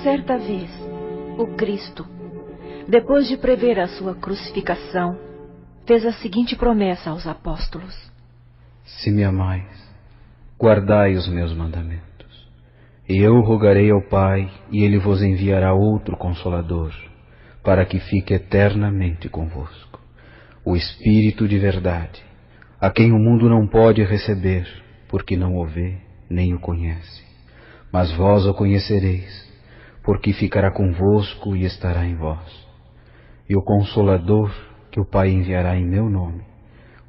Certa vez, o Cristo, depois de prever a sua crucificação, fez a seguinte promessa aos apóstolos: Se me amais, guardai os meus mandamentos. E eu rogarei ao Pai, e Ele vos enviará outro Consolador, para que fique eternamente convosco, o Espírito de verdade, a quem o mundo não pode receber, porque não o vê, nem o conhece. Mas vós o conhecereis, porque ficará convosco e estará em vós. E o Consolador, que o Pai enviará em meu nome,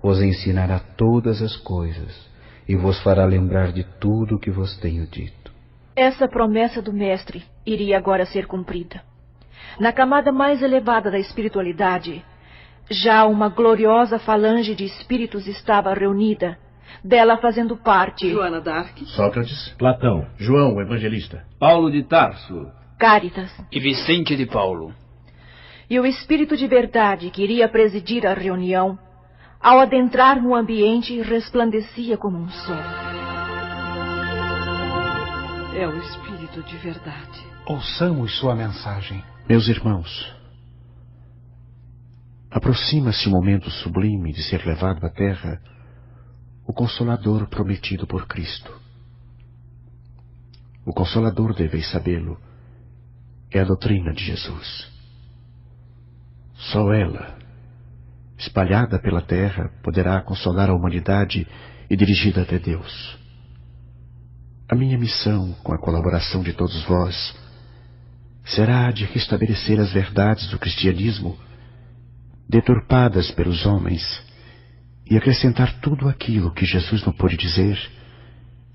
vos ensinará todas as coisas, e vos fará lembrar de tudo o que vos tenho dito. Essa promessa do Mestre iria agora ser cumprida. Na camada mais elevada da espiritualidade, já uma gloriosa falange de espíritos estava reunida, dela fazendo parte Joana d'Arc, Sócrates, Platão, João, o Evangelista, Paulo de Tarso Cáritas e Vicente de Paulo. E o Espírito de verdade que iria presidir a reunião, ao adentrar no ambiente, resplandecia como um sol. é o Espírito de verdade. Ouçamos sua mensagem. meus irmãos, aproxima-se o momento sublime de ser levado à terra o Consolador prometido por Cristo. O Consolador, deveis sabê-lo, é a doutrina de Jesus. Só ela, espalhada pela terra, poderá consolar a humanidade e dirigida até Deus. A minha missão, com a colaboração de todos vós, será a de restabelecer as verdades do cristianismo, deturpadas pelos homens, e acrescentar tudo aquilo que Jesus não pôde dizer,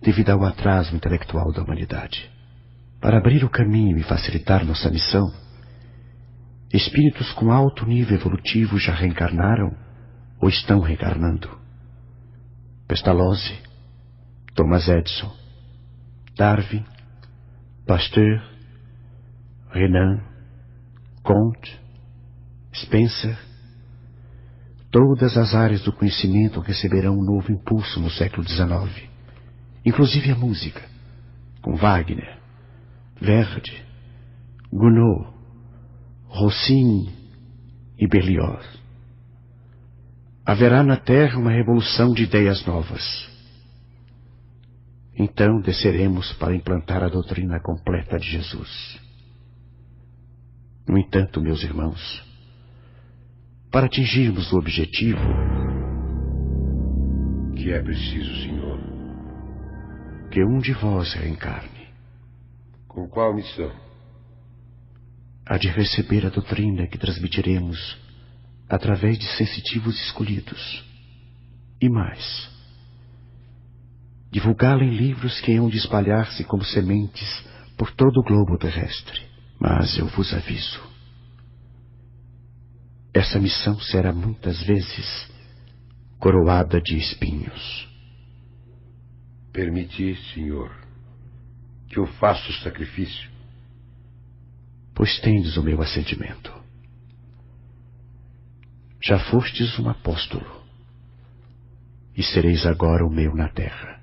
devido ao atraso intelectual da humanidade. Para abrir o caminho e facilitar nossa missão, espíritos com alto nível evolutivo já reencarnaram ou estão reencarnando. Pestalozzi, Thomas Edison, Darwin, Pasteur, Renan, Comte, Spencer. Todas as áreas do conhecimento receberão um novo impulso no século XIX, inclusive a música, com Wagner, Verdi, Gounod, Rossini e Berlioz. Haverá na Terra uma revolução de ideias novas. Então desceremos para implantar a doutrina completa de Jesus. No entanto, meus irmãos, para atingirmos o objetivo, que é preciso, Senhor? que um de vós reencarne. Com qual missão? A de receber a doutrina que transmitiremos através de sensitivos escolhidos. E mais, divulgá-la em livros que hão de espalhar-se como sementes por todo o globo terrestre. Mas eu vos aviso, essa missão será muitas vezes coroada de espinhos. Permite, Senhor, que eu faça o sacrifício. Pois tendes o meu assentimento. Já fostes um apóstolo, e sereis agora o meu na terra.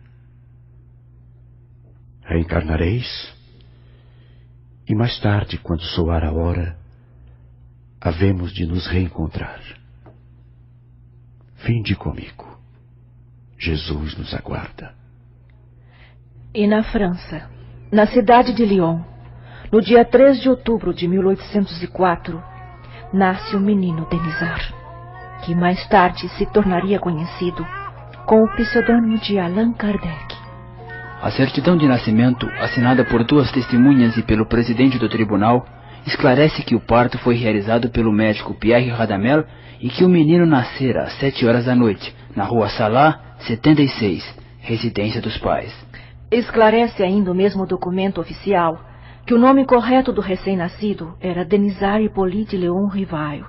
Reencarnareis, e mais tarde, quando soar a hora, havemos de nos reencontrar. Vinde comigo. Jesus nos aguarda. E na França, na cidade de Lyon, no dia 3 de outubro de 1804, nasce o menino Denisard, que mais tarde se tornaria conhecido com o pseudônimo de Allan Kardec. A certidão de nascimento, assinada por 2 testemunhas e pelo presidente do tribunal, esclarece que o parto foi realizado pelo médico Pierre Radamel e que o menino nascera às 7 horas da noite, na rua Salá, 76, residência dos pais. Esclarece ainda o mesmo documento oficial que o nome correto do recém-nascido era Denisard Hippolyte Léon Rivail,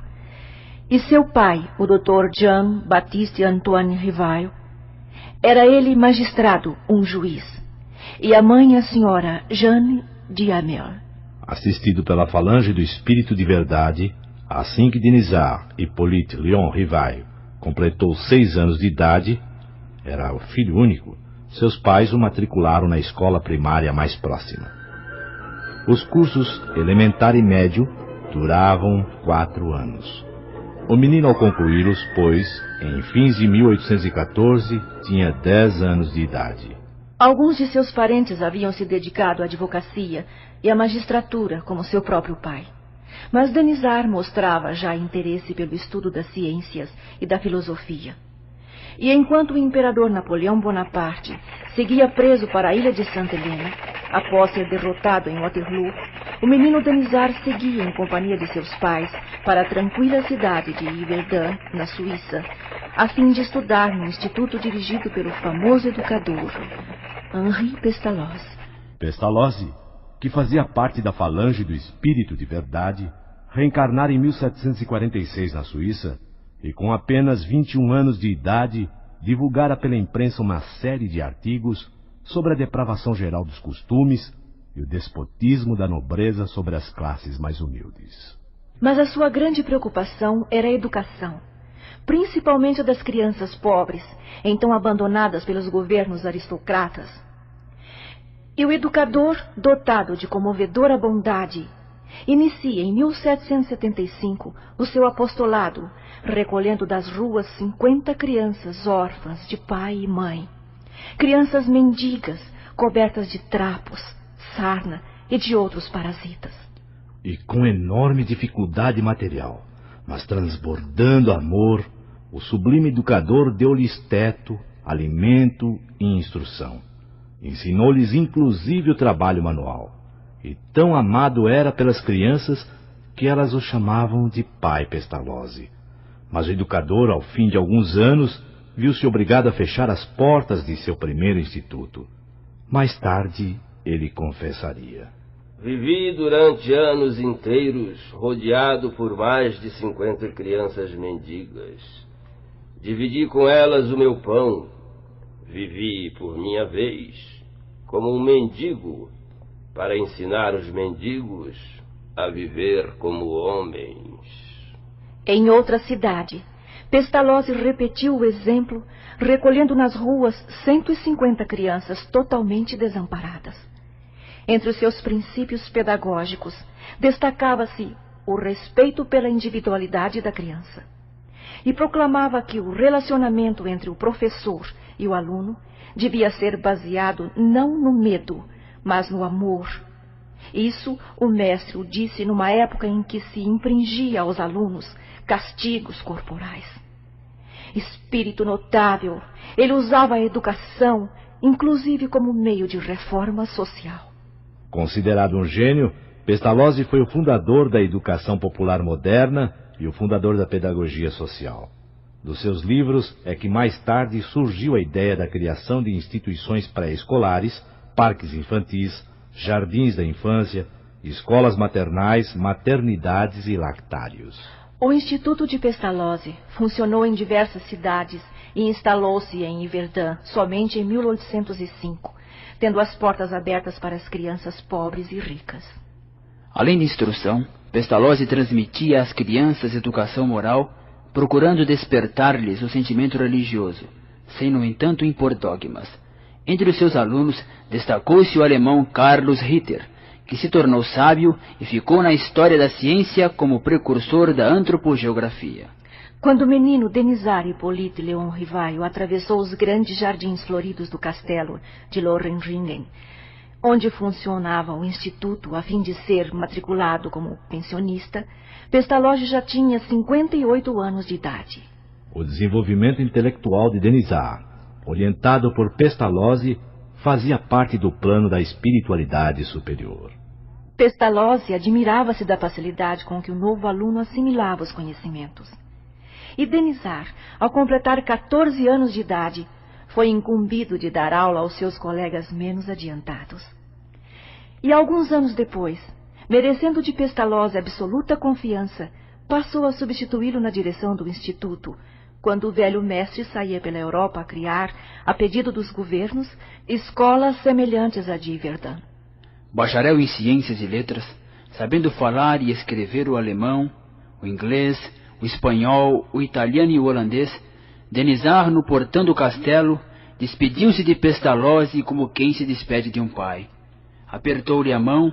e seu pai, o Dr. Jean-Baptiste Antoine Rivail, era ele magistrado, um juiz, e a mãe a senhora Jeanne Diamel. assistido pela falange do Espírito de Verdade, assim que Denisard Hippolyte Léon Rivail completou 6 anos de idade, era o filho único, seus pais o matricularam na escola primária mais próxima. Os cursos elementar e médio duravam 4 anos. O menino, ao concluí-los, pois, em fins de 1814, tinha 10 anos de idade. Alguns de seus parentes haviam se dedicado à advocacia e à magistratura, como seu próprio pai. Mas Denizar mostrava já interesse pelo estudo das ciências e da filosofia. E enquanto o imperador Napoleão Bonaparte seguia preso para a ilha de Santa Helena, após ser derrotado em Waterloo, o menino Denizar seguia em companhia de seus pais para a tranquila cidade de Yverdun, na Suíça, a fim de estudar no instituto dirigido pelo famoso educador Henri Pestalozzi. Pestalozzi, que fazia parte da falange do Espírito de Verdade, reencarnara em 1746 na Suíça e, com apenas 21 anos de idade, divulgara pela imprensa uma série de artigos sobre a depravação geral dos costumes e o despotismo da nobreza sobre as classes mais humildes. Mas a sua grande preocupação era a educação, principalmente a das crianças pobres, então abandonadas pelos governos aristocratas. E o educador, dotado de comovedora bondade, inicia em 1775 o seu apostolado, recolhendo das ruas 50 crianças órfãs de pai e mãe. Crianças mendigas, cobertas de trapos, sarna e de outros parasitas. E com enorme dificuldade material, mas transbordando amor, o sublime educador deu-lhes teto, alimento e instrução. Ensinou-lhes inclusive o trabalho manual. E tão amado era pelas crianças que elas o chamavam de Pai Pestalozzi. Mas o educador, ao fim de alguns anos, viu-se obrigado a fechar as portas de seu primeiro instituto. Mais tarde, ele confessaria: Vivi durante anos inteiros rodeado por mais de 50 crianças mendigas. Dividi com elas o meu pão. Vivi, por minha vez, como um mendigo, para ensinar os mendigos a viver como homens. Em outra cidade, Pestalozzi repetiu o exemplo, recolhendo nas ruas 150 crianças totalmente desamparadas. Entre os seus princípios pedagógicos, destacava-se o respeito pela individualidade da criança. E proclamava que o relacionamento entre o professor e o aluno devia ser baseado não no medo, mas no amor. Isso o mestre o disse numa época em que se infligia aos alunos castigos corporais. Espírito notável, ele usava a educação, inclusive como meio de reforma social. Considerado um gênio, Pestalozzi foi o fundador da educação popular moderna e o fundador da pedagogia social. Dos seus livros é que mais tarde surgiu a ideia da criação de instituições pré-escolares, parques infantis, jardins da infância, escolas maternais, maternidades e lactários. O Instituto de Pestalozzi funcionou em diversas cidades e instalou-se em Yverdun somente em 1805, tendo as portas abertas para as crianças pobres e ricas. Além de instrução, Pestalozzi transmitia às crianças educação moral, procurando despertar-lhes o sentimento religioso, sem, no entanto, impor dogmas. Entre os seus alunos destacou-se o alemão Carlos Ritter, que se tornou sábio e ficou na história da ciência como precursor da antropogeografia. Quando o menino Denizar Hippolyte Léon Rivaio atravessou os grandes jardins floridos do castelo de Lohengrin, onde funcionava o instituto a fim de ser matriculado como pensionista, Pestalozzi já tinha 58 anos de idade. O desenvolvimento intelectual de Denizar, orientado por Pestalozzi, fazia parte do plano da espiritualidade superior. Pestalozzi admirava-se da facilidade com que o novo aluno assimilava os conhecimentos. E Denizar, ao completar 14 anos de idade, foi incumbido de dar aula aos seus colegas menos adiantados. E alguns anos depois, merecendo de Pestalozzi absoluta confiança, passou a substituí-lo na direção do instituto, quando o velho mestre saía pela Europa a criar, a pedido dos governos, escolas semelhantes à de Yverdun. Bacharel em ciências e letras, sabendo falar e escrever o alemão, o inglês, o espanhol, o italiano e o holandês, Denizar, no portão do castelo, despediu-se de Pestalozzi como quem se despede de um pai. Apertou-lhe a mão,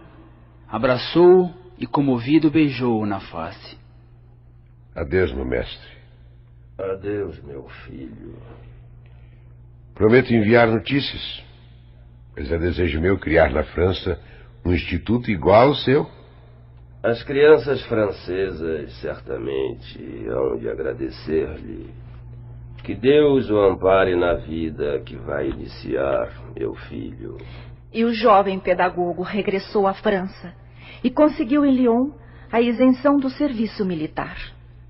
Abraçou-o e, comovido, beijou-o na face. Adeus, meu mestre. Adeus, meu filho. Prometo enviar notícias, pois é desejo meu criar na França um instituto igual ao seu. As crianças francesas certamente hão de agradecer-lhe. Que Deus o ampare na vida que vai iniciar, meu filho. E o jovem pedagogo regressou à França e conseguiu em Lyon a isenção do serviço militar.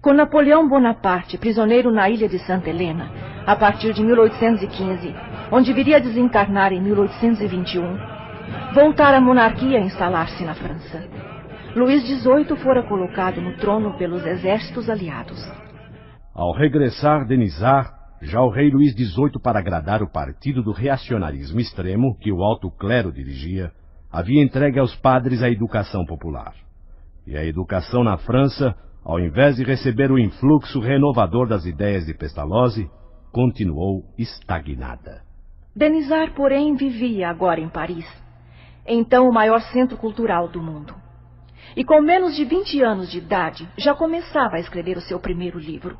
Com Napoleão Bonaparte prisioneiro na ilha de Santa Helena, a partir de 1815, onde viria a desencarnar em 1821, voltara a monarquia a instalar-se na França. Luís XVIII fora colocado no trono pelos exércitos aliados. Ao regressar Denisard, já o rei Luís XVIII, para agradar o partido do reacionarismo extremo que o alto clero dirigia, havia entregue aos padres a educação popular. E a educação na França, ao invés de receber o influxo renovador das ideias de Pestalozzi, continuou estagnada. Denisard, porém, vivia agora em Paris, então o maior centro cultural do mundo. E com menos de 20 anos de idade, já começava a escrever o seu primeiro livro.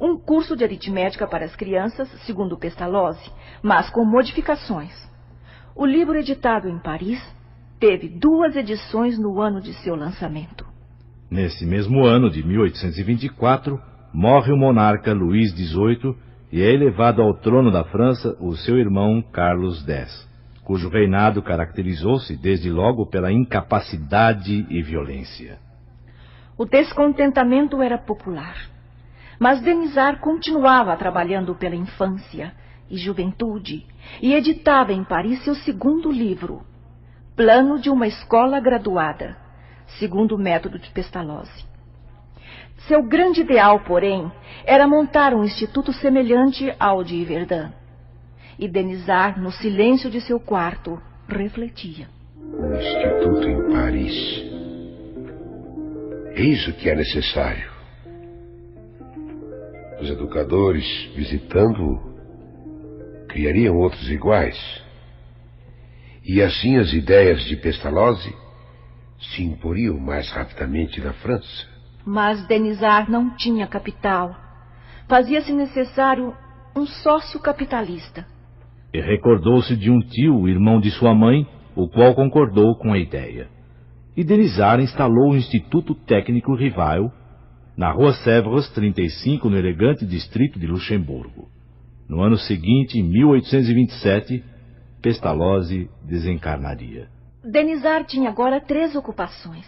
Um curso de aritmética para as crianças, segundo Pestalozzi, mas com modificações. O livro, editado em Paris, teve 2 edições no ano de seu lançamento. Nesse mesmo ano de 1824, morre o monarca Luís XVIII e é elevado ao trono da França o seu irmão Carlos X, cujo reinado caracterizou-se desde logo pela incapacidade e violência. O descontentamento era popular, mas Denisard continuava trabalhando pela infância e juventude e editava em Paris seu segundo livro, Plano de uma Escola Graduada, segundo o método de Pestalozzi. Seu grande ideal, porém, era montar um instituto semelhante ao de Verdun. E Denisard, no silêncio de seu quarto, refletia. Um instituto em Paris. Eis o que é necessário. Os educadores, visitando-o, criariam outros iguais. E assim as ideias de Pestalozzi se imporiam mais rapidamente na França. Mas Denisard não tinha capital. Fazia-se necessário um sócio capitalista. E recordou-se de um tio, irmão de sua mãe, o qual concordou com a ideia. E Denisard instalou o Instituto Técnico Rivail, na Rua Sèvres 35, no elegante distrito de Luxemburgo. No ano seguinte, em 1827, Pestalozzi desencarnaria. Denisard tinha agora 3 ocupações.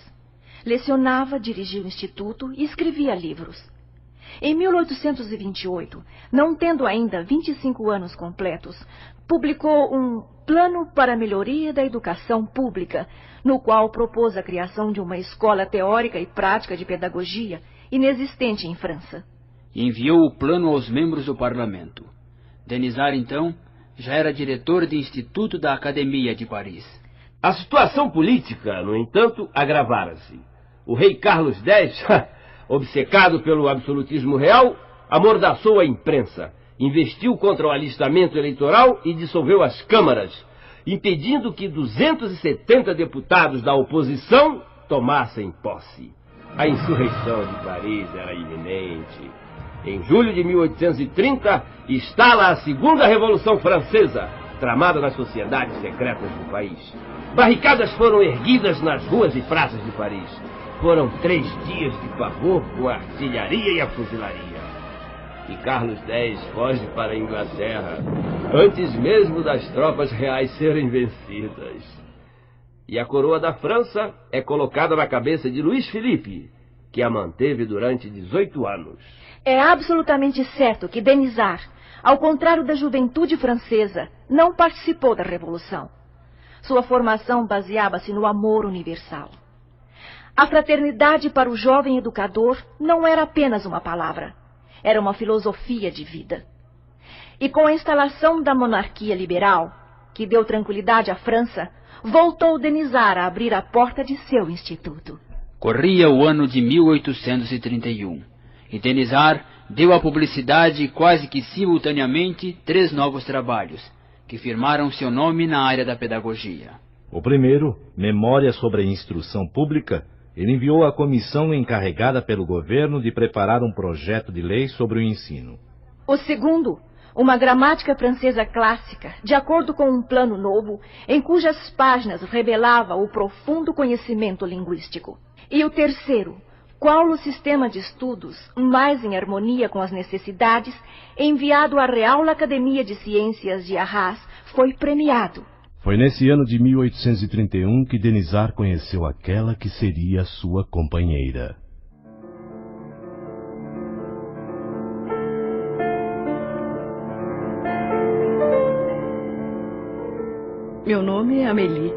Lecionava, dirigia o instituto e escrevia livros. Em 1828, não tendo ainda 25 anos completos, publicou um Plano para a Melhoria da Educação Pública, no qual propôs a criação de uma escola teórica e prática de pedagogia inexistente em França. E enviou o plano aos membros do parlamento. Denisard, então, já era diretor do Instituto da Academia de Paris. A situação política, no entanto, agravara-se. O rei Carlos X, obcecado pelo absolutismo real, amordaçou a imprensa, investiu contra o alistamento eleitoral e dissolveu as câmaras, impedindo que 270 deputados da oposição tomassem posse. A insurreição de Paris era iminente. Em julho de 1830, instala a Segunda Revolução Francesa, tramada nas sociedades secretas do país. Barricadas foram erguidas nas ruas e praças de Paris. Foram 3 dias de pavor com a artilharia e a fuzilaria. E Carlos X foge para a Inglaterra, antes mesmo das tropas reais serem vencidas. E a coroa da França é colocada na cabeça de Luís Filipe, que a manteve durante 18 anos. É absolutamente certo que Denisard, ao contrário da juventude francesa, não participou da Revolução. Sua formação baseava-se no amor universal. A fraternidade para o jovem educador não era apenas uma palavra, era uma filosofia de vida. E com a instalação da monarquia liberal, que deu tranquilidade à França, voltou Denisard a abrir a porta de seu instituto. Corria o ano de 1831, e Denisard deu à publicidade quase que simultaneamente 3 novos trabalhos, que firmaram seu nome na área da pedagogia. O primeiro, Memória sobre a Instrução Pública, ele enviou à comissão encarregada pelo governo de preparar um projeto de lei sobre o ensino. O segundo, uma gramática francesa clássica, de acordo com um plano novo, em cujas páginas revelava o profundo conhecimento linguístico. E o terceiro, qual o sistema de estudos, mais em harmonia com as necessidades, enviado à Real Academia de Ciências de Arras, foi premiado. Foi nesse ano de 1831 que Denisard conheceu aquela que seria sua companheira. Meu nome é Amélie.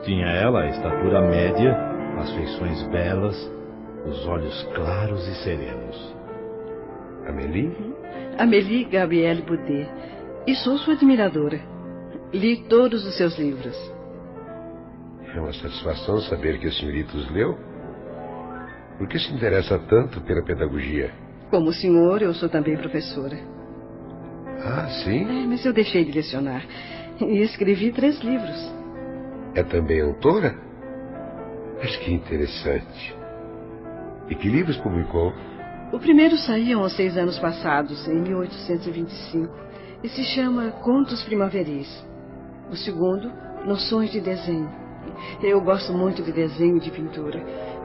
Tinha ela a estatura média, as feições belas, os olhos claros e serenos. Amélie? Amélie Gabrielle Boudet. E sou sua admiradora. Li todos os seus livros. É uma satisfação saber que a senhorita os leu. Por que se interessa tanto pela pedagogia? Como o senhor, eu sou também professora. Ah, sim? Mas eu deixei de lecionar. E escrevi 3 livros. É também autora? Mas que interessante. E que livros publicou? O primeiro saiu há 6 anos passados, em 1825, e se chama Contos Primaveris. O segundo, Noções de Desenho. Eu gosto muito de desenho e de pintura.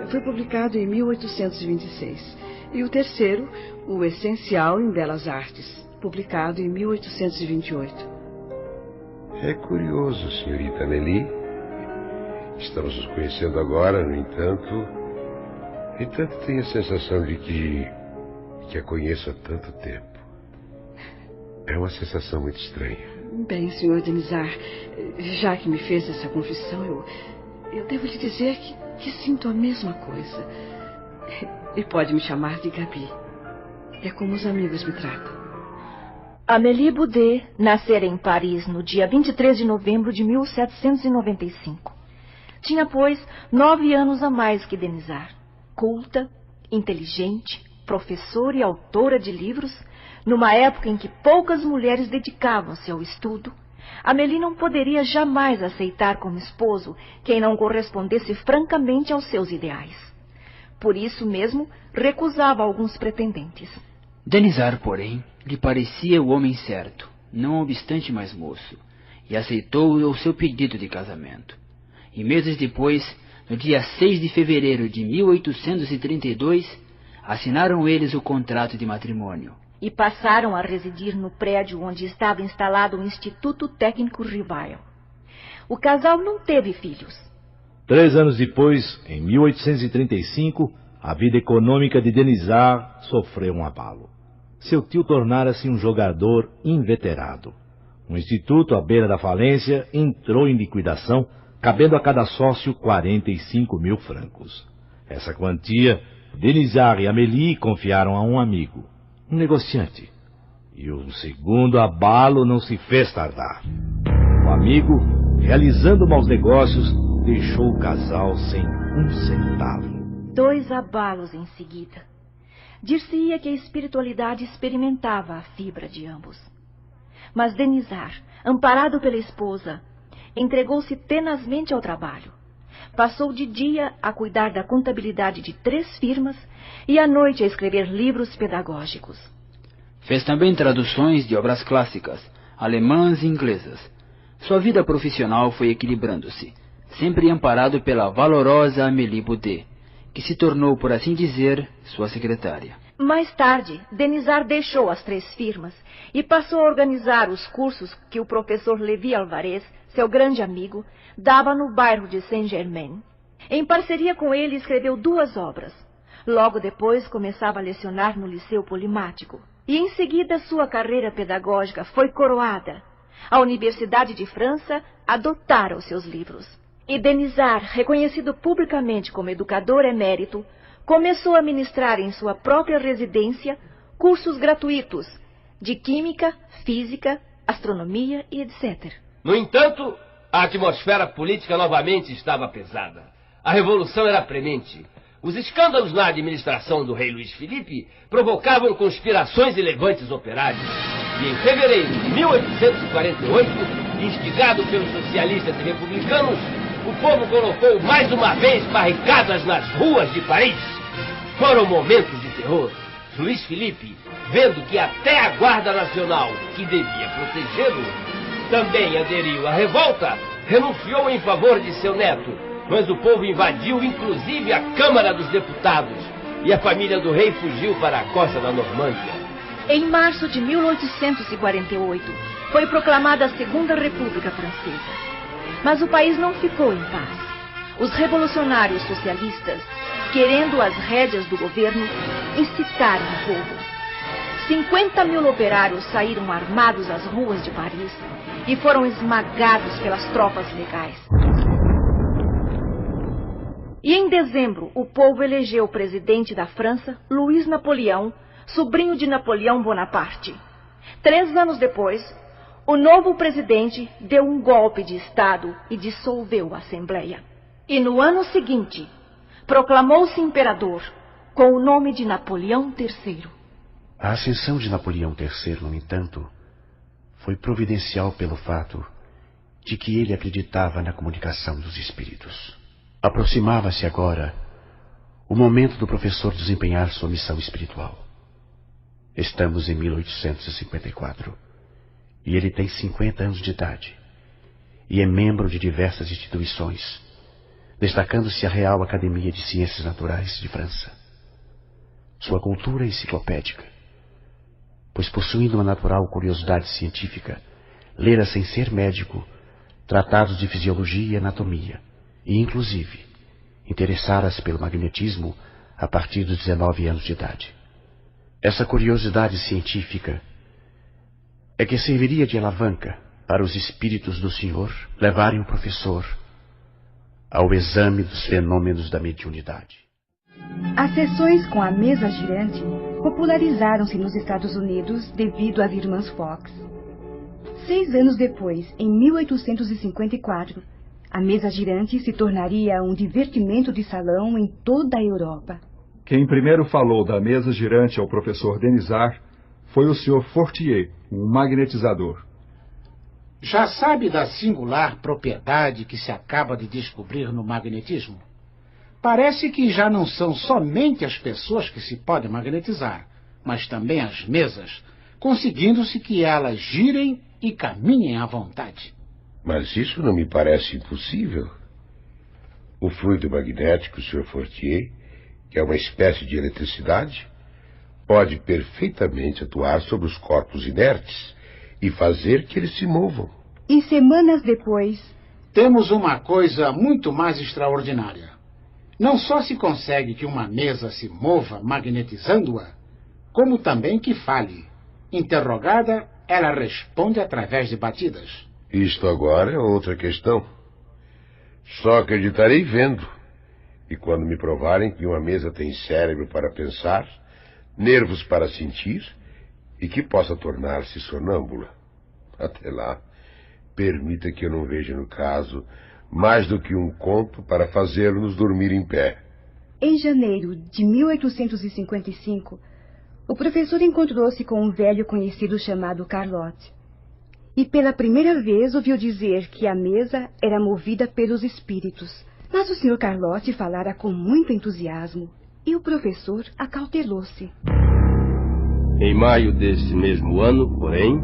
Foi publicado em 1826. E o terceiro, O Essencial em Belas Artes, publicado em 1828. É curioso, senhorita Amélie. Estamos nos conhecendo agora, no entanto, tenho a sensação de que a conheço há tanto tempo. É uma sensação muito estranha. Bem, Sr. Denisard, já que me fez essa confissão, eu devo lhe dizer que sinto a mesma coisa. E pode me chamar de Gabi. É como os amigos me tratam. Amélie Boudet nascera em Paris no dia 23 de novembro de 1795. Tinha, pois, 9 anos a mais que Denisard. Culta, inteligente, professora e autora de livros, numa época em que poucas mulheres dedicavam-se ao estudo, Amélie não poderia jamais aceitar como esposo quem não correspondesse francamente aos seus ideais. Por isso mesmo, recusava alguns pretendentes. Denisard, porém, lhe parecia o homem certo, não obstante mais moço, e aceitou o seu pedido de casamento. E meses depois, no dia 6 de fevereiro de 1832, assinaram eles o contrato de matrimônio. E passaram a residir no prédio onde estava instalado o Instituto Técnico Rivail. O casal não teve filhos. 3 anos depois, em 1835, a vida econômica de Denisard sofreu um abalo. Seu tio tornara-se um jogador inveterado. O instituto, à beira da falência, entrou em liquidação, cabendo a cada sócio 45.000 francos. Essa quantia, Denisard e Amélie confiaram a um amigo, um negociante. E um segundo abalo não se fez tardar. O amigo, realizando maus negócios, deixou o casal sem um centavo. 2 abalos em seguida. Dir-se-ia que a espiritualidade experimentava a fibra de ambos. Mas Denisard, amparado pela esposa, entregou-se tenazmente ao trabalho. Passou de dia a cuidar da contabilidade de 3 firmas e à noite a escrever livros pedagógicos. Fez também traduções de obras clássicas, alemãs e inglesas. Sua vida profissional foi equilibrando-se, sempre amparado pela valorosa Amélie Boudet, que se tornou, por assim dizer, sua secretária. Mais tarde, Denisard deixou as 3 firmas e passou a organizar os cursos que o professor Levi Alvarez, seu grande amigo, dava no bairro de Saint-Germain. Em parceria com ele, escreveu 2 obras. Logo depois, começava a lecionar no Liceu Polimático. E em seguida, sua carreira pedagógica foi coroada. A Universidade de França adotara os seus livros. E Denisard, reconhecido publicamente como educador emérito, começou a ministrar em sua própria residência cursos gratuitos de química, física, astronomia e etc. No entanto, a atmosfera política novamente estava pesada. A revolução era premente. Os escândalos na administração do rei Luís Filipe provocavam conspirações e levantes operários. E em fevereiro de 1848, instigado pelos socialistas e republicanos, o povo colocou mais uma vez barricadas nas ruas de Paris. Foram momentos de terror. Luiz Felipe, vendo que até a Guarda Nacional, que devia protegê-lo, também aderiu à revolta, renunciou em favor de seu neto, mas o povo invadiu inclusive a Câmara dos Deputados e a família do rei fugiu para a costa da Normândia. Em março de 1848, foi proclamada a Segunda República Francesa. Mas o país não ficou em paz. Os revolucionários socialistas, querendo as rédeas do governo, incitaram o povo. 50.000 operários saíram armados às ruas de Paris e foram esmagados pelas tropas legais. E em dezembro, o povo elegeu presidente da França, Luiz Napoleão, sobrinho de Napoleão Bonaparte. 3 anos depois, o novo presidente deu um golpe de Estado e dissolveu a Assembleia. E no ano seguinte, proclamou-se imperador com o nome de Napoleão III. A ascensão de Napoleão III, no entanto, foi providencial pelo fato de que ele acreditava na comunicação dos espíritos. Aproximava-se agora o momento do professor desempenhar sua missão espiritual. Estamos em 1854 e ele tem 50 anos de idade e é membro de diversas instituições, destacando-se a Real Academia de Ciências Naturais de França. Sua cultura é enciclopédica, pois possuindo uma natural curiosidade científica, lera sem ser médico tratados de fisiologia e anatomia, e inclusive interessara-se pelo magnetismo a partir dos 19 anos de idade. Essa curiosidade científica é que serviria de alavanca para os espíritos do senhor levarem o professor ao exame dos fenômenos da mediunidade. As sessões com a mesa girante popularizaram-se nos Estados Unidos devido às irmãs Fox. 6 anos depois, em 1854, a mesa girante se tornaria um divertimento de salão em toda a Europa. Quem primeiro falou da mesa girante ao professor Denisard foi o Sr. Fortier, um magnetizador. Já sabe da singular propriedade que se acaba de descobrir no magnetismo? Parece que já não são somente as pessoas que se podem magnetizar, mas também as mesas, conseguindo-se que elas girem e caminhem à vontade. Mas isso não me parece impossível. O fluido magnético, Sr. Fortier, que é uma espécie de eletricidade, pode perfeitamente atuar sobre os corpos inertes e fazer que eles se movam. E semanas depois, temos uma coisa muito mais extraordinária. Não só se consegue que uma mesa se mova magnetizando-a, como também que fale. Interrogada, ela responde através de batidas. Isto agora é outra questão. Só acreditarei vendo. E quando me provarem que uma mesa tem cérebro para pensar, nervos para sentir e que possa tornar-se sonâmbula. Até lá, permita que eu não veja no caso mais do que um conto para fazê-lo-nos dormir em pé. Em janeiro de 1855, o professor encontrou-se com um velho conhecido chamado Carlotte. E pela primeira vez ouviu dizer que a mesa era movida pelos espíritos. Mas o Sr. Carlotte falara com muito entusiasmo e o professor acautelou-se. Em maio deste mesmo ano, porém,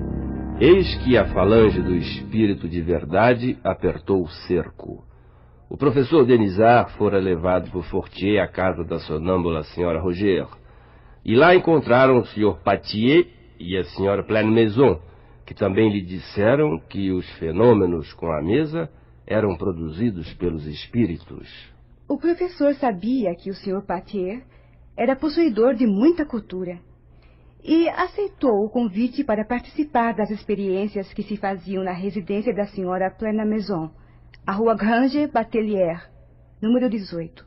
eis que a falange do espírito de verdade apertou o cerco. O professor Denisard fora levado por Fortier à casa da sonâmbula Sra. Roger, e lá encontraram o Sr. Patier e a Sra. Pleine-Maison, que também lhe disseram que os fenômenos com a mesa eram produzidos pelos espíritos. O professor sabia que o Sr. Patier era possuidor de muita cultura e aceitou o convite para participar das experiências que se faziam na residência da Sra. Pleine-Maison, a Rua Grange Batelier, número 18.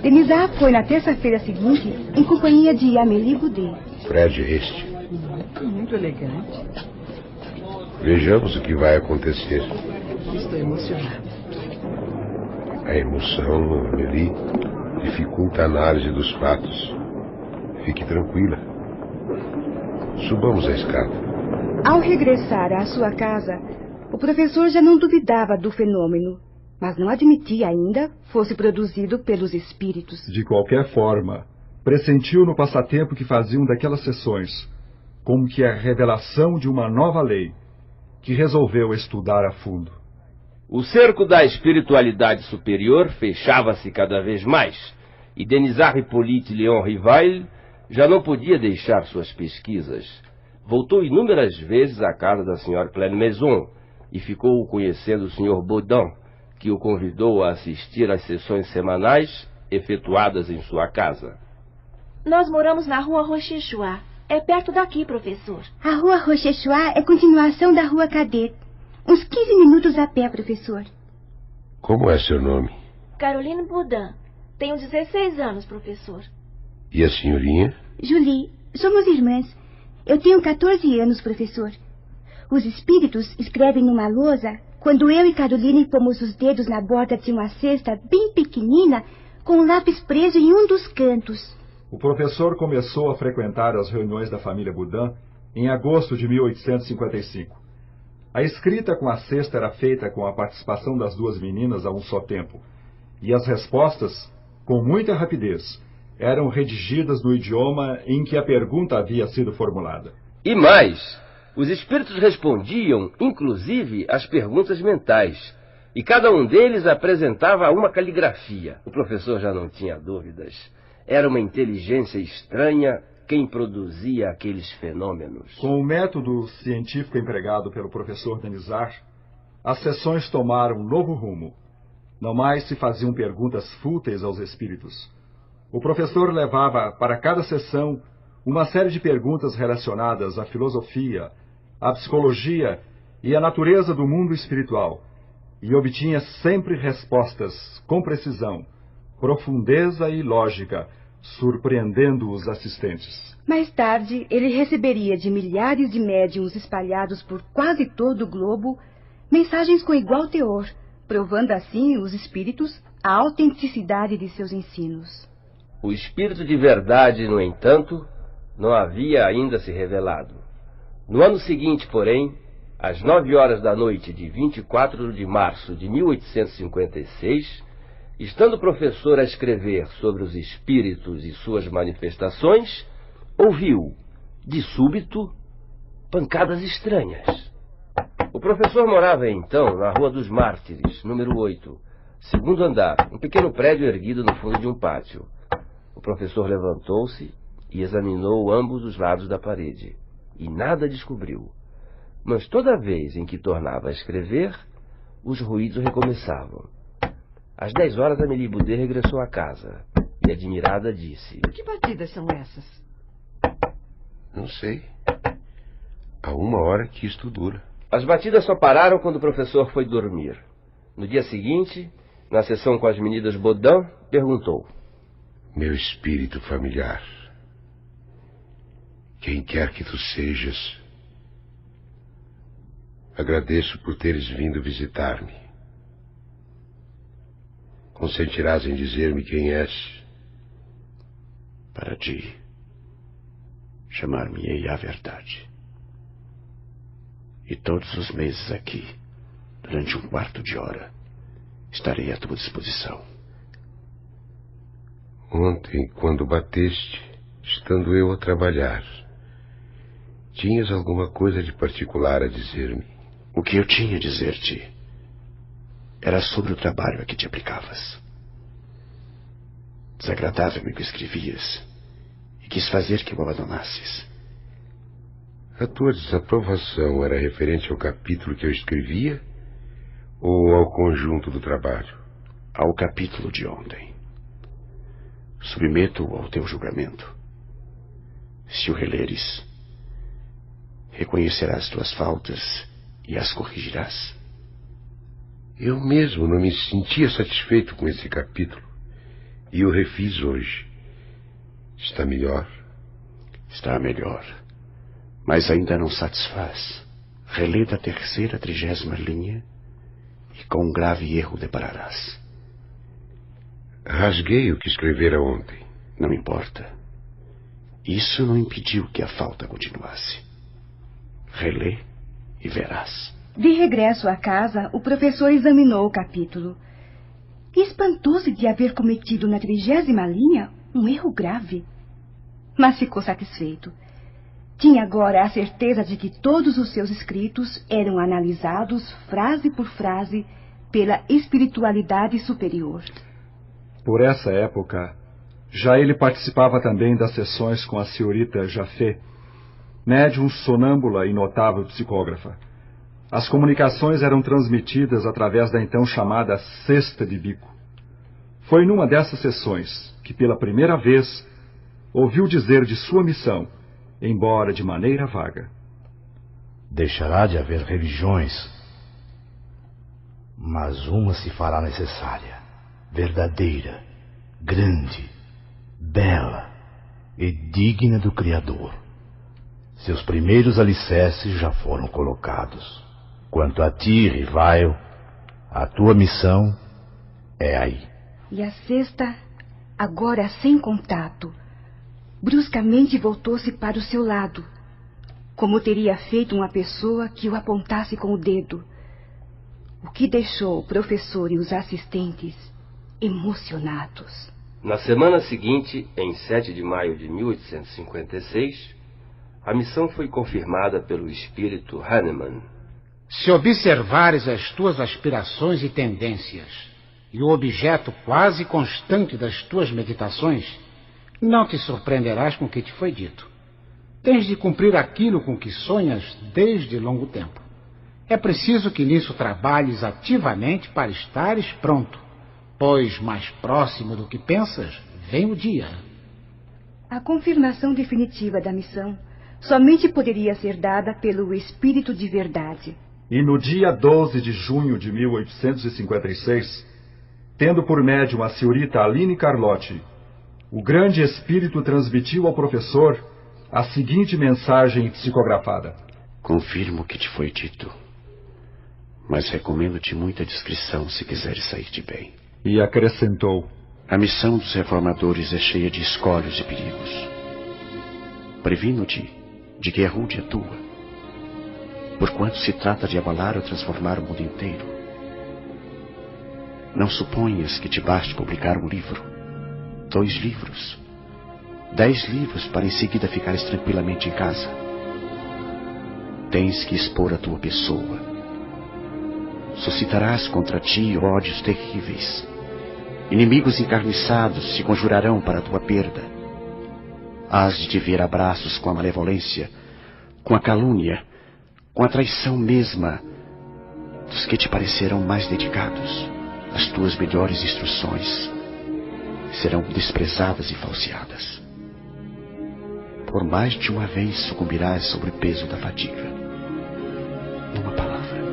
Denisard foi na terça-feira seguinte em companhia de Amélie Goudet. Fred é este. Muito elegante. Vejamos o que vai acontecer. Estou emocionada. A emoção, Amélie, dificulta a análise dos fatos. Fique tranquila. Subamos a escada. Ao regressar à sua casa, o professor já não duvidava do fenômeno, mas não admitia ainda fosse produzido pelos espíritos. De qualquer forma, pressentiu no passatempo que faziam daquelas sessões, como que a revelação de uma nova lei, que resolveu estudar a fundo. O cerco da espiritualidade superior fechava-se cada vez mais, e Denisard Hippolyte Léon Rivail já não podia deixar suas pesquisas. Voltou inúmeras vezes à casa da Sra. Clenmaison e ficou conhecendo o Sr. Baudin, que o convidou a assistir às sessões semanais efetuadas em sua casa. Nós moramos na rua Rochechouart. É perto daqui, professor. A rua Rochechouart é continuação da rua Cadet. Uns 15 minutos a pé, professor. Como é seu nome? Caroline Baudin. Tenho 16 anos, professor. E a senhorinha? Julie, somos irmãs. Eu tenho 14 anos, professor. Os espíritos escrevem numa lousa quando eu e Caroline pomos os dedos na borda de uma cesta bem pequenina com um lápis preso em um dos cantos. O professor começou a frequentar as reuniões da família Baudin em agosto de 1855. A escrita com a cesta era feita com a participação das duas meninas a um só tempo, e as respostas, com muita rapidez, eram redigidas no idioma em que a pergunta havia sido formulada. E mais, os espíritos respondiam, inclusive, às perguntas mentais, e cada um deles apresentava uma caligrafia. O professor já não tinha dúvidas. Era uma inteligência estranha quem produzia aqueles fenômenos. Com o método científico empregado pelo professor Denisard, as sessões tomaram um novo rumo. Não mais se faziam perguntas fúteis aos espíritos. O professor levava para cada sessão uma série de perguntas relacionadas à filosofia, à psicologia e à natureza do mundo espiritual, e obtinha sempre respostas com precisão, profundeza e lógica, surpreendendo os assistentes. Mais tarde, ele receberia de milhares de médiuns espalhados por quase todo o globo mensagens com igual teor, provando assim os espíritos a autenticidade de seus ensinos. O espírito de verdade, no entanto, não havia ainda se revelado. No ano seguinte, porém, às 9 horas da noite de 24 de março de 1856, estando o professor a escrever sobre os espíritos e suas manifestações, ouviu, de súbito, pancadas estranhas. O professor morava então na Rua dos Mártires, número 8, segundo andar, um pequeno prédio erguido no fundo de um pátio. O professor levantou-se e examinou ambos os lados da parede, e nada descobriu. Mas toda vez em que tornava a escrever, os ruídos recomeçavam. Às 10 horas, Amélie Boudet regressou à casa e, admirada, disse: Que batidas são essas? Não sei. Há 1 hora que isto dura. As batidas só pararam quando o professor foi dormir. No dia seguinte, na sessão com as meninas Baudin, perguntou: Meu espírito familiar, quem quer que tu sejas, agradeço por teres vindo visitar-me. Consentirás em dizer-me quem és? Para ti, chamar-me-ei a verdade. E todos os meses aqui, durante 1/4 de hora, estarei à tua disposição. Ontem, quando bateste, estando eu a trabalhar, tinhas alguma coisa de particular a dizer-me? O que eu tinha a dizer-te era sobre o trabalho a que te aplicavas. Desagradável-me o que escrevias e quis fazer que o abandonasses. A tua desaprovação era referente ao capítulo que eu escrevia ou ao conjunto do trabalho? Ao capítulo de ontem. Submeto-o ao teu julgamento. Se o releres, reconhecerás tuas faltas e as corrigirás. Eu mesmo não me sentia satisfeito com esse capítulo e o refiz hoje. Está melhor? Está melhor, mas ainda não satisfaz. Relê da 3ª, 30ª linha e com um grave erro depararás. Rasguei o que escrevera ontem. Não importa. Isso não impediu que a falta continuasse. Relê e verás. De regresso à casa, o professor examinou o capítulo. E espantou-se de haver cometido na 30ª linha um erro grave. Mas ficou satisfeito. Tinha agora a certeza de que todos os seus escritos eram analisados, frase por frase, pela espiritualidade superior. Por essa época, já ele participava também das sessões com a senhorita Jaffé, médium sonâmbula e notável psicógrafa. As comunicações eram transmitidas através da então chamada cesta de bico. Foi numa dessas sessões que, pela primeira vez, ouviu dizer de sua missão, embora de maneira vaga. Deixará de haver religiões, mas uma se fará necessária, verdadeira, grande, bela e digna do Criador. Seus primeiros alicerces já foram colocados. Quanto a ti, Rivaio, a tua missão é aí. E a cesta, agora sem contato, bruscamente voltou-se para o seu lado, como teria feito uma pessoa que o apontasse com o dedo, o que deixou o professor e os assistentes emocionados. Na semana seguinte, em 7 de maio de 1856, a missão foi confirmada pelo espírito Hahnemann. Se observares as tuas aspirações e tendências, e o objeto quase constante das tuas meditações, não te surpreenderás com o que te foi dito. Tens de cumprir aquilo com que sonhas desde longo tempo. É preciso que nisso trabalhes ativamente para estares pronto, pois mais próximo do que pensas vem o dia. A confirmação definitiva da missão somente poderia ser dada pelo Espírito de Verdade. E no dia 12 de junho de 1856, tendo por médium a senhorita Aline Carlotti, o grande espírito transmitiu ao professor a seguinte mensagem psicografada. Confirmo o que te foi dito, mas recomendo-te muita discrição se quiseres sair-te bem. E acrescentou: a missão dos reformadores é cheia de escolhos e perigos. Previno-te de que é rude a tua, porquanto se trata de abalar ou transformar o mundo inteiro. Não suponhas que te baste publicar um livro, 2 livros, 10 livros para em seguida ficares tranquilamente em casa. Tens que expor a tua pessoa. Suscitarás contra ti ódios terríveis. Inimigos encarniçados se conjurarão para a tua perda. Hás de te ver a braços com a malevolência, com a calúnia, com a traição mesma dos que te parecerão mais dedicados. As tuas melhores instruções serão desprezadas e falseadas. Por mais de uma vez sucumbirás sob o peso da fadiga. Numa palavra,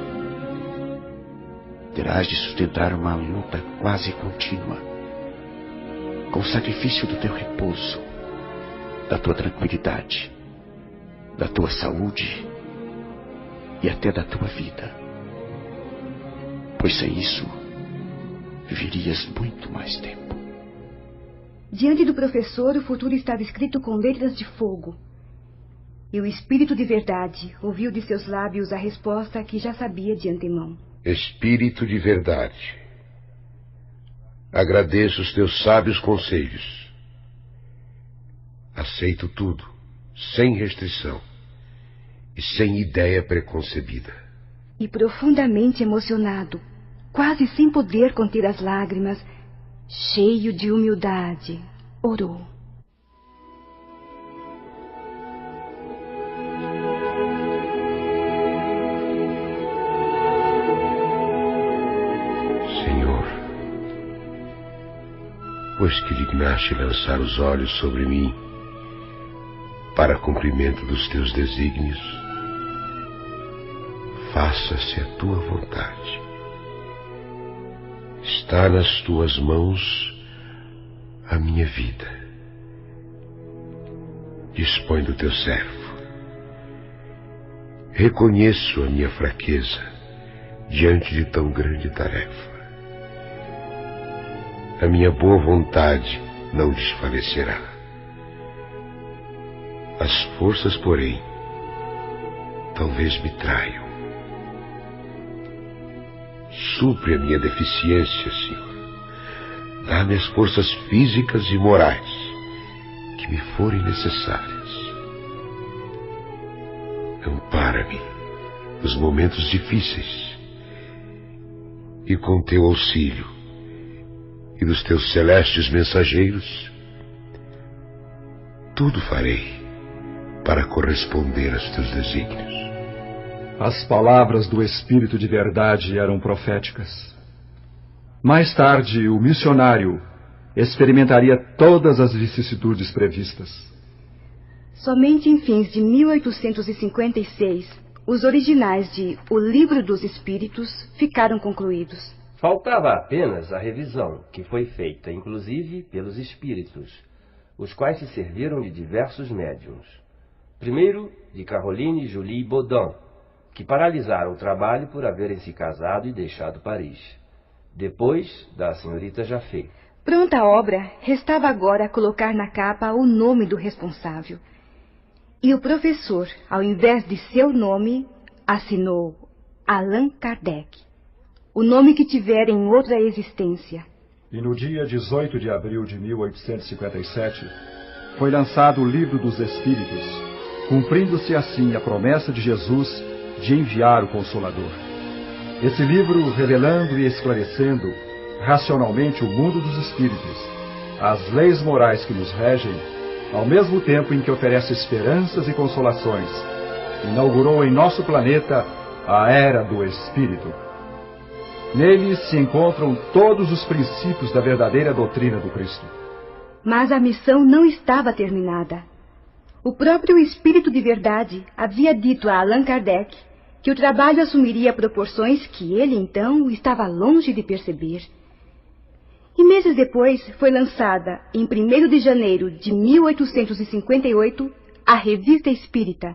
terás de sustentar uma luta quase contínua, com o sacrifício do teu repouso, da tua tranquilidade, da tua saúde e até da tua vida. Pois sem isso, viverias muito mais tempo. Diante do professor, o futuro estava escrito com letras de fogo. E o Espírito de Verdade ouviu de seus lábios a resposta que já sabia de antemão. Espírito de Verdade, agradeço os teus sábios conselhos. Aceito tudo, sem restrição e sem ideia preconcebida. E profundamente emocionado, quase sem poder conter as lágrimas, cheio de humildade, orou. Senhor, pois que dignaste lançar os olhos sobre mim para cumprimento dos teus desígnios, faça-se a tua vontade. Está nas tuas mãos a minha vida. Dispõe do teu servo. Reconheço a minha fraqueza diante de tão grande tarefa. A minha boa vontade não desfalecerá. As forças, porém, talvez me traiam. Supre a minha deficiência, Senhor. Dá-me as forças físicas e morais que me forem necessárias. Ampara-me nos momentos difíceis e com teu auxílio e dos teus celestes mensageiros, tudo farei para corresponder aos teus desígnios. As palavras do Espírito de verdade eram proféticas. Mais tarde, o missionário experimentaria todas as vicissitudes previstas. Somente em fins de 1856, os originais de O Livro dos Espíritos ficaram concluídos. Faltava apenas a revisão, que foi feita, inclusive, pelos espíritos, os quais se serviram de diversos médiuns. Primeiro, de Caroline Julie Baudin, que paralisaram o trabalho por haverem se casado e deixado Paris. Depois, da senhorita Jaffé. Pronta a obra, restava agora colocar na capa o nome do responsável. E o professor, ao invés de seu nome, assinou Allan Kardec, o nome que tivera em outra existência. E no dia 18 de abril de 1857, foi lançado o Livro dos Espíritos, cumprindo-se assim a promessa de Jesus de enviar o Consolador. Esse livro, revelando e esclarecendo racionalmente o mundo dos espíritos, as leis morais que nos regem, ao mesmo tempo em que oferece esperanças e consolações, inaugurou em nosso planeta a Era do Espírito. Nele se encontram todos os princípios da verdadeira doutrina do Cristo. Mas a missão não estava terminada. O próprio Espírito de Verdade havia dito a Allan Kardec que o trabalho assumiria proporções que ele, então, estava longe de perceber. E meses depois foi lançada, em 1º de janeiro de 1858, a Revista Espírita,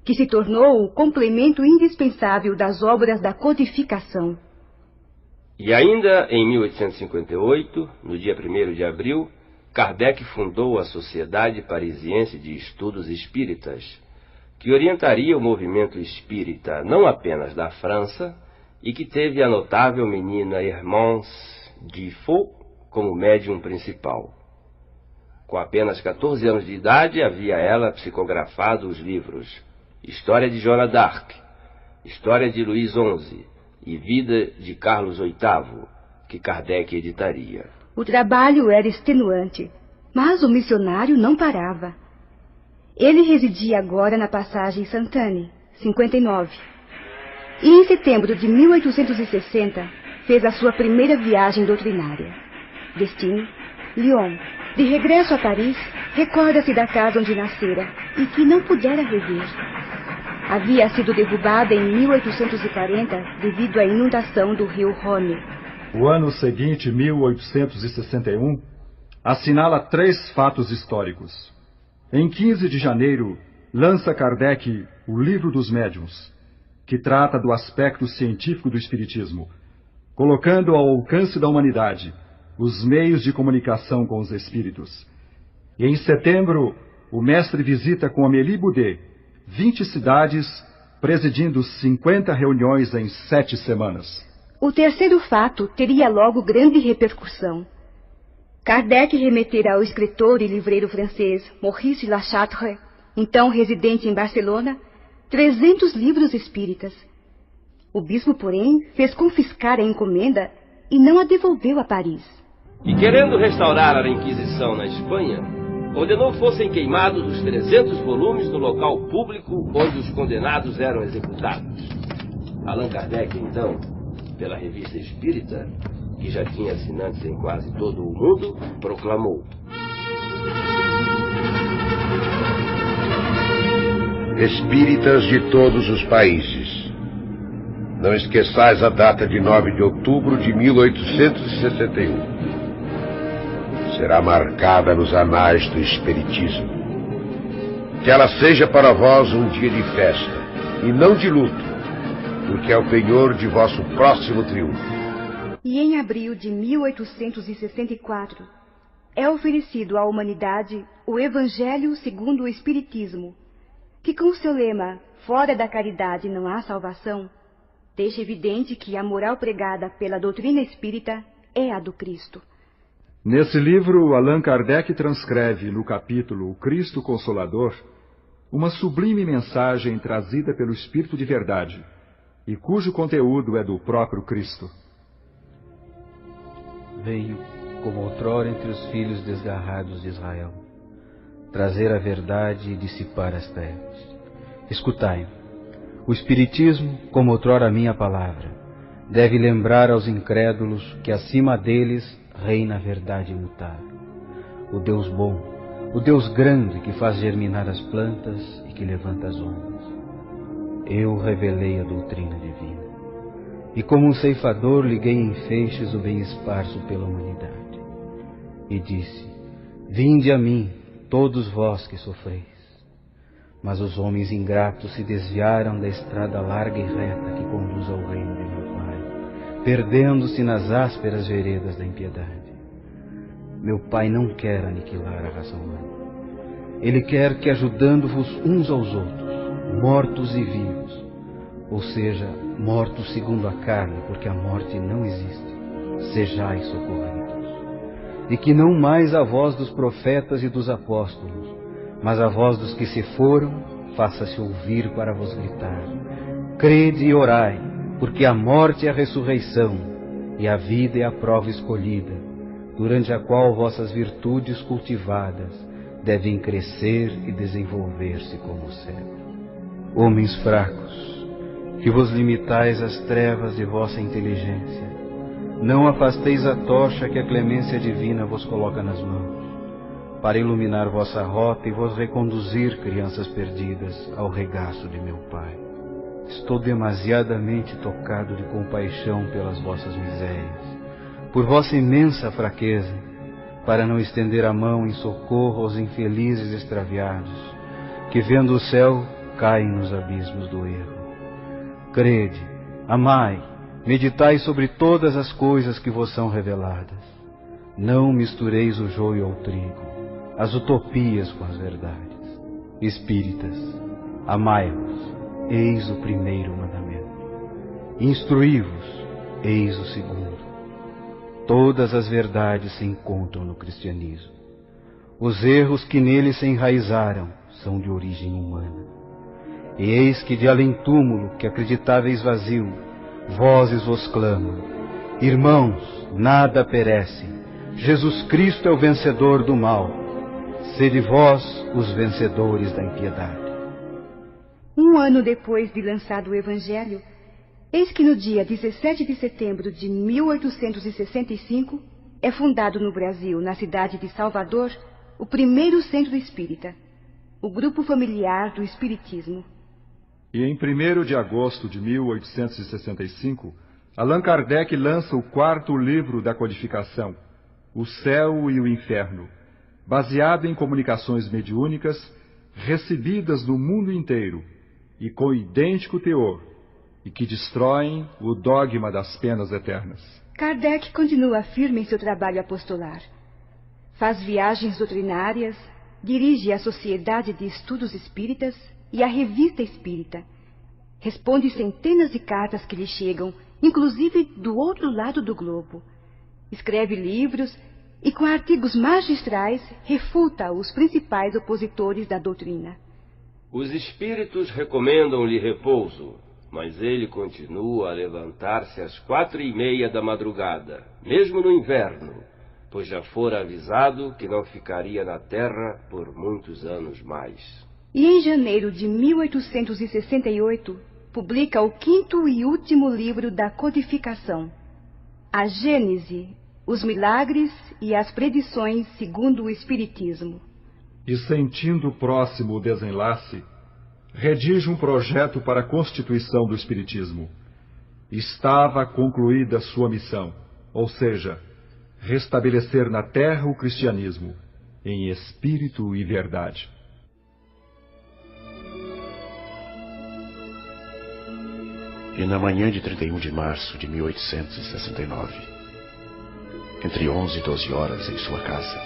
que se tornou o complemento indispensável das obras da codificação. E ainda em 1858, no dia 1º de abril, Kardec fundou a Sociedade Parisiense de Estudos Espíritas, que orientaria o movimento espírita não apenas da França, e que teve a notável menina Hermance Diffot como médium principal. Com apenas 14 anos de idade, havia ela psicografado os livros História de Joana d'Arc, História de Luís XI e Vida de Carlos VIII, que Kardec editaria. O trabalho era extenuante, mas o missionário não parava. Ele residia agora na passagem Sainte-Anne, 59. E em setembro de 1860, fez a sua primeira viagem doutrinária. Destino, Lyon. De regresso a Paris, recorda-se da casa onde nascera e que não pudera rever. Havia sido derrubada em 1840 devido à inundação do rio Rhône. O ano seguinte, 1861, assinala 3 fatos históricos. Em 15 de janeiro, lança Kardec o Livro dos Médiuns, que trata do aspecto científico do espiritismo, colocando ao alcance da humanidade os meios de comunicação com os espíritos. E em setembro, o mestre visita com Amélie Boudet 20 cidades, presidindo 50 reuniões em 7 semanas. O terceiro fato teria logo grande repercussão. Kardec remetera ao escritor e livreiro francês Maurice Lachatre, então residente em Barcelona, 300 livros espíritas. O bispo, porém, fez confiscar a encomenda e não a devolveu a Paris. E querendo restaurar a Inquisição na Espanha, ordenou fossem queimados os 300 volumes no local público onde os condenados eram executados. Allan Kardec, então, pela Revista Espírita, que já tinha assinantes em quase todo o mundo, proclamou: Espíritas de todos os países, não esqueçais a data de 9 de outubro de 1861. Será marcada nos anais do Espiritismo. Que ela seja para vós um dia de festa, e não de luto, porque é o penhor de vosso próximo triunfo. E em abril de 1864, é oferecido à humanidade o Evangelho segundo o Espiritismo, que com seu lema "Fora da caridade não há salvação", deixa evidente que a moral pregada pela doutrina espírita é a do Cristo. Nesse livro, Allan Kardec transcreve, no capítulo O Cristo Consolador, uma sublime mensagem trazida pelo Espírito de Verdade, e cujo conteúdo é do próprio Cristo. Veio, como outrora entre os filhos desgarrados de Israel, trazer a verdade e dissipar as trevas. Escutai, o Espiritismo, como outrora a minha palavra, deve lembrar aos incrédulos que acima deles reina a verdade imutável. O Deus bom, o Deus grande que faz germinar as plantas e que levanta as ondas. Eu revelei a doutrina divina. E como um ceifador liguei em feixes o bem esparso pela humanidade. E disse: vinde a mim, todos vós que sofreis. Mas os homens ingratos se desviaram da estrada larga e reta que conduz ao reino de meu Pai, perdendo-se nas ásperas veredas da impiedade. Meu Pai não quer aniquilar a raça humana. Ele quer que, ajudando-vos uns aos outros, mortos e vivos, ou seja, mortos segundo a carne, porque a morte não existe, sejais socorridos. E que não mais a voz dos profetas e dos apóstolos, mas a voz dos que se foram, faça-se ouvir para vos gritar: crede e orai, porque a morte é a ressurreição, e a vida é a prova escolhida, durante a qual vossas virtudes cultivadas devem crescer e desenvolver-se como o cedro. Homens fracos, que vos limitais às trevas de vossa inteligência, não afasteis a tocha que a clemência divina vos coloca nas mãos, para iluminar vossa rota e vos reconduzir, crianças perdidas, ao regaço de meu Pai. Estou demasiadamente tocado de compaixão pelas vossas misérias, por vossa imensa fraqueza, para não estender a mão em socorro aos infelizes extraviados, que vendo o céu, caem nos abismos do erro. Crede, amai, meditai sobre todas as coisas que vos são reveladas. Não mistureis o joio ao trigo, as utopias com as verdades. Espíritas, amai-vos, eis o primeiro mandamento. Instruí-vos, eis o segundo. Todas as verdades se encontram no cristianismo. Os erros que nele se enraizaram são de origem humana. E eis que de além-túmulo, que acreditáveis vazio, vozes vos clamam: irmãos, nada perece, Jesus Cristo é o vencedor do mal. Sede vós os vencedores da impiedade. Um ano depois de lançado o Evangelho, eis que no dia 17 de setembro de 1865 é fundado no Brasil, na cidade de Salvador, o primeiro centro espírita, o Grupo Familiar do Espiritismo. E em 1º de agosto de 1865, Allan Kardec lança o 4º livro da codificação, O Céu e o Inferno, baseado em comunicações mediúnicas recebidas no mundo inteiro e com idêntico teor, e que destroem o dogma das penas eternas. Kardec continua firme em seu trabalho apostolar. Faz viagens doutrinárias, dirige a Sociedade de Estudos Espíritas e a Revista Espírita. Responde centenas de cartas que lhe chegam, inclusive do outro lado do globo. Escreve livros e, com artigos magistrais, refuta os principais opositores da doutrina. Os espíritos recomendam-lhe repouso, mas ele continua a levantar-se às 4:30 da madrugada, mesmo no inverno, pois já fora avisado que não ficaria na terra por muitos anos mais. E em janeiro de 1868, publica o 5º e último livro da codificação, A Gênese, os milagres e as predições segundo o Espiritismo. E sentindo próximo o desenlace, redige um projeto para a constituição do Espiritismo. Estava concluída sua missão, ou seja, restabelecer na terra o cristianismo, em espírito e verdade. E na manhã de 31 de março de 1869, entre 11 e 12 horas em sua casa,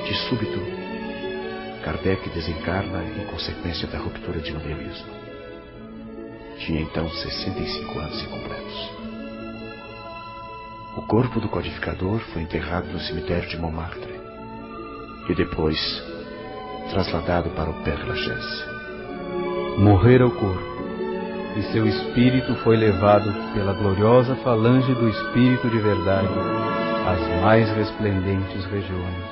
de súbito, Kardec desencarna em consequência da ruptura de organismo. Tinha então 65 anos incompletos. O corpo do codificador foi enterrado no cemitério de Montmartre e depois trasladado para o Père-Lachaise. Morrera o corpo, e seu espírito foi levado pela gloriosa falange do Espírito de verdade às mais resplendentes regiões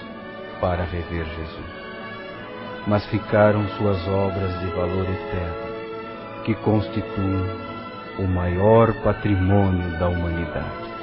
para rever Jesus. Mas ficaram suas obras de valor eterno, que constituem o maior patrimônio da humanidade.